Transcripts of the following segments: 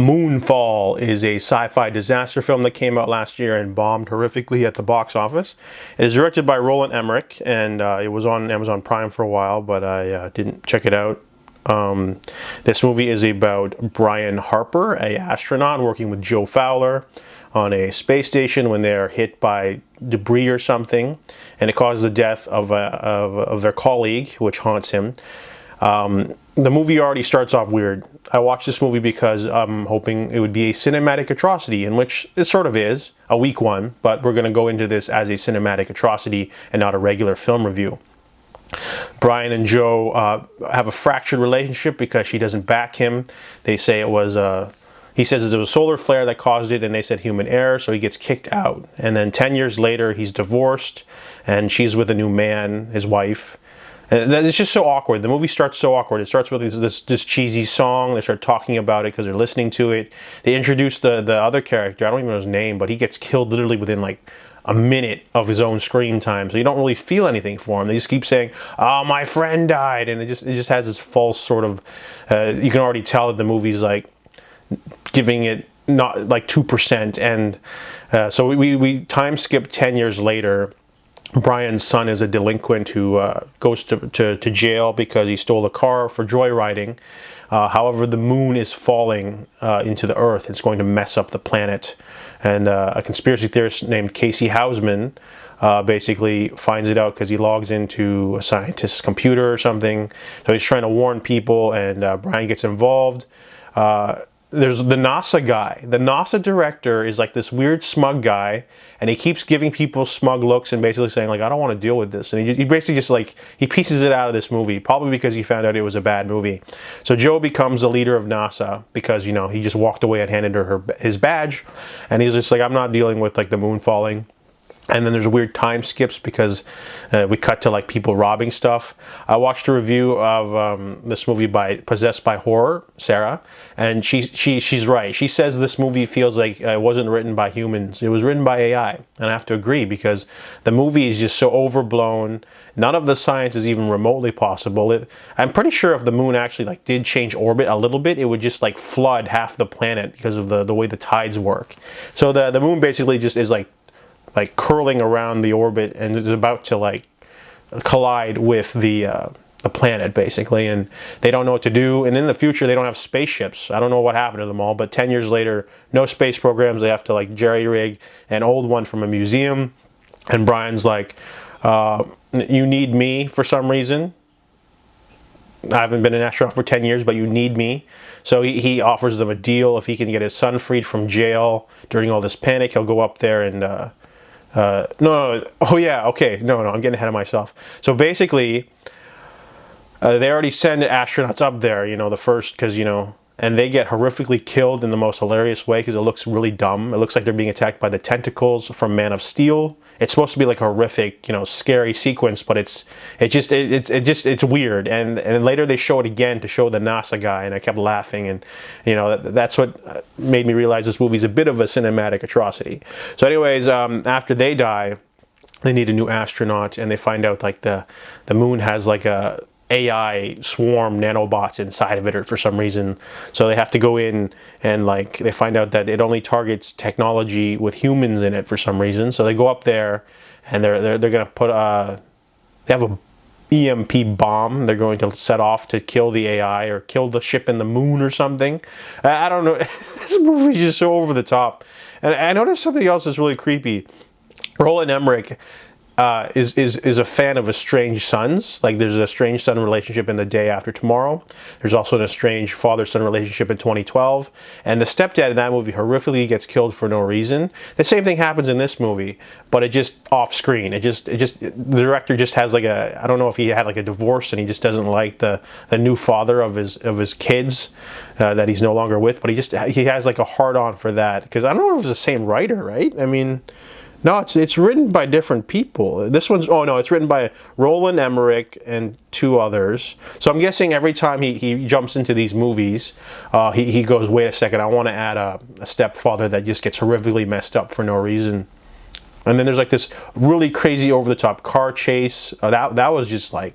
Moonfall is a sci-fi disaster film that came out last year and bombed horrifically at the box office. It is directed by Roland Emmerich, and it was on Amazon Prime for a while, but I didn't check it out. This movie is about Brian Harper, an astronaut working with Joe Fowler on a space station when they're hit by debris or something, and it causes the death of their colleague, which haunts him. The movie already starts off weird. I watched this movie because I'm hoping it would be a cinematic atrocity, in which it sort of is, a weak one, but we're going to go into this as a cinematic atrocity and not a regular film review. Brian and Joe have a fractured relationship because she doesn't back him. They say it was, he says it was a solar flare that caused it, and they said human error, so he gets kicked out. And then 10 years later, he's divorced, and she's with a new man, his wife. And it's just so awkward. The movie starts so awkward. It starts with this cheesy song. They start talking about it because they're listening to it. They introduce the other character. I don't even know his name, but he gets killed literally within like a minute of his own screen time. So you don't really feel anything for him. They just keep saying, "Oh, my friend died," and it just has this false sort of. You can already tell that the movie's like giving it not like 2%, and so we time skip 10 years later. Brian's son is a delinquent who goes to jail because he stole a car for joyriding. However, the moon is falling into the earth. It's going to mess up the planet. And a conspiracy theorist named Casey Houseman basically finds it out because he logs into a scientist's computer or something. So he's trying to warn people, and Brian gets involved. There's the NASA guy. The NASA director is like this weird smug guy, and he keeps giving people smug looks and basically saying like, I don't want to deal with this. And he basically just like, he pieces it out of this movie, probably because he found out it was a bad movie. So Joe becomes the leader of NASA because, you know, he just walked away and handed her his badge, and he's just like, I'm not dealing with like the moon falling. And then there's weird time skips because we cut to like people robbing stuff. I watched a review of this movie by Possessed by Horror, Sarah, and she's right. She says this movie feels like it wasn't written by humans. It was written by AI. And I have to agree because the movie is just so overblown. None of the science is even remotely possible. I'm pretty sure if the moon actually like did change orbit a little bit, it would just like flood half the planet because of the way the tides work. So the moon basically just is like curling around the orbit and is about to like collide with the planet basically, and they don't know what to do. And in the future, they don't have spaceships. I don't know what happened to them all, but 10 years later, no space programs. They have to like jerry-rig an old one from a museum. And Brian's like, you need me for some reason. I haven't been an astronaut for 10 years, but you need me. So he offers them a deal. If he can get his son freed from jail during all this panic, he'll go up there and no, oh yeah, okay, no, I'm getting ahead of myself. So basically, they already send astronauts up there, you know, the first, because, you know, and they get horrifically killed in the most hilarious way because it looks really dumb. It looks like they're being attacked by the tentacles from Man of Steel. It's supposed to be like a horrific, you know, scary sequence, but it's weird. And later they show it again to show the NASA guy, and I kept laughing, and you know that's what made me realize this movie's a bit of a cinematic atrocity. So, anyways, after they die, they need a new astronaut, and they find out like the moon has like a AI swarm nanobots inside of it, or for some reason, so they have to go in and like they find out that it only targets technology with humans in it for some reason. So they go up there and they're gonna put they have a EMP bomb they're going to set off to kill the AI or kill the ship in the moon or something. I don't know. This movie is just so over the top. And I noticed something else that's really creepy. Roland Emmerich is a fan of estranged sons. Like there's an estranged son relationship in The Day After Tomorrow. There's also an estranged father-son relationship in 2012. And the stepdad in that movie horrifically gets killed for no reason. The same thing happens in this movie, but it just off screen. The director just has like I don't know if he had like a divorce and he just doesn't like the new father of his kids that he's no longer with. But he has like a hard on for that because I don't know if it's the same writer, right? I mean. No, it's written by different people. This one's, oh no, it's written by Roland Emmerich and two others. So I'm guessing every time he jumps into these movies, he goes, wait a second, I want to add a stepfather that just gets horrifically messed up for no reason. And then there's like this really crazy over-the-top car chase. That was just like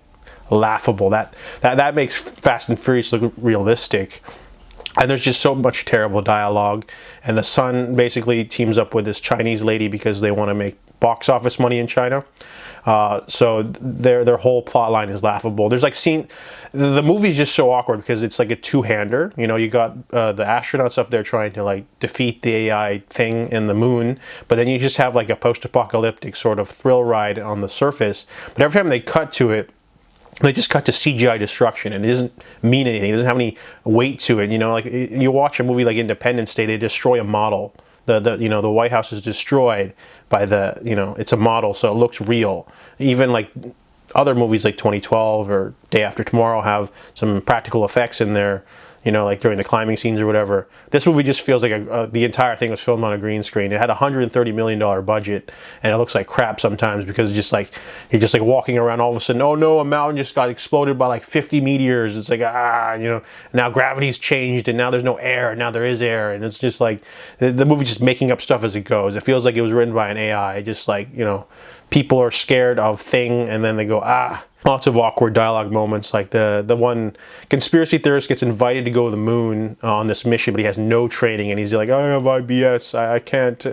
laughable. That makes Fast and Furious look realistic. And there's just so much terrible dialogue. And the son basically teams up with this Chinese lady because they want to make box office money in China. So their whole plot line is laughable. There's like the movie's just so awkward because it's like a two-hander. You know, you got the astronauts up there trying to like defeat the AI thing in the moon, but then you just have like a post-apocalyptic sort of thrill ride on the surface. But every time they cut to it, they just cut to CGI destruction, and it doesn't mean anything. It doesn't have any weight to it. You know, like you watch a movie like Independence Day, they destroy a model. The White House is destroyed by it's a model, so it looks real. Even like other movies like 2012 or Day After Tomorrow have some practical effects in there, like during the climbing scenes or whatever. This movie just feels like the entire thing was filmed on a green screen. It had a $130 million budget, and it looks like crap sometimes because it's just like you're just like walking around, all of a sudden, oh no, a mountain just got exploded by like 50 meteors. It's like now gravity's changed, and now there's no air, and now there is air, and it's just like the movie just making up stuff as it goes. It feels like it was written by an AI. Just like people are scared of thing, and then they go Lots of awkward dialogue moments, like the one conspiracy theorist gets invited to go to the moon on this mission, but he has no training, and he's like, I have IBS, I can't.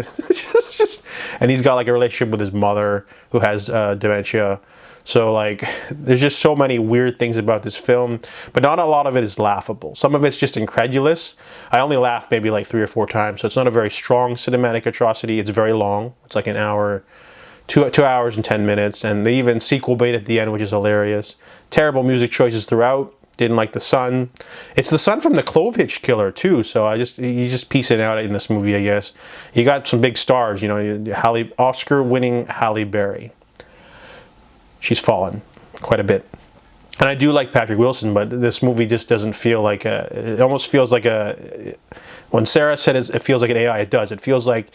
And he's got like a relationship with his mother who has dementia. So like, there's just so many weird things about this film, but not a lot of it is laughable. Some of it's just incredulous. I only laughed maybe like 3 or 4 times, so it's not a very strong cinematic atrocity. It's very long. It's like an hour. 2 hours and 10 minutes, and they even sequel bait at the end, which is hilarious. Terrible music choices throughout. Didn't like the son. It's the son from the Clovitch Killer too, so you just piece it out in this movie, I guess. You got some big stars, Oscar-winning Halle Berry. She's fallen quite a bit. And I do like Patrick Wilson, but this movie just doesn't feel like it almost feels like when Sarah said it feels like an AI, it does. It feels like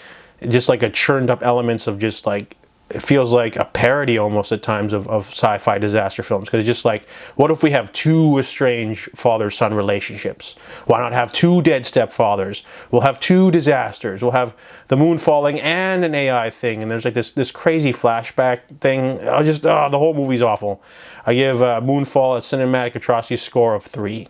just like a churned up elements of just like, it feels like a parody almost at times of sci-fi disaster films, because it's just like, what if we have 2 estranged father-son relationships? Why not have 2 dead stepfathers? We'll have 2 disasters. We'll have the moon falling and an AI thing, and there's like this crazy flashback thing. The whole movie's awful. I give Moonfall a cinematic atrocity score of 3.